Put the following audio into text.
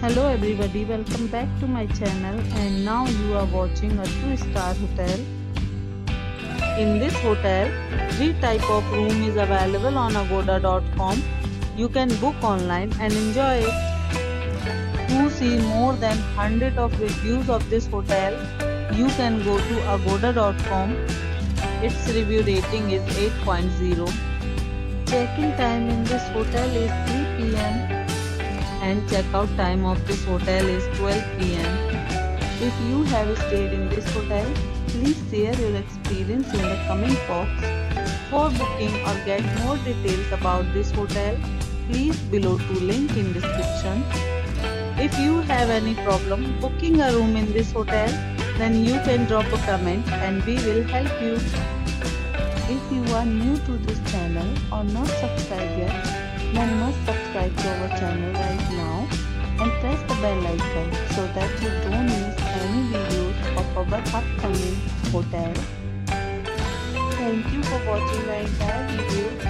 Hello everybody, welcome back to my channel, and now you are watching a 2-star hotel. In this hotel, 3 type of room is available on agoda.com. You can book online and enjoy it. To see more than 100 of reviews of this hotel, you can go to agoda.com. Its review rating is 8.0. Check-in time in this hotel is 3 p.m. and check-out time of this hotel is 12 p.m. If you have stayed in this hotel, please share your experience in the comment box. For booking or get more details about this hotel, please below to link in description. If you have any problem booking a room in this hotel, then you can drop a comment and we will help you. If you are new to this channel or not subscribed yet, then must subscribe to our channel right now and press the bell icon so that you don't miss any videos of our upcoming hotel. Thank you for watching the entire video.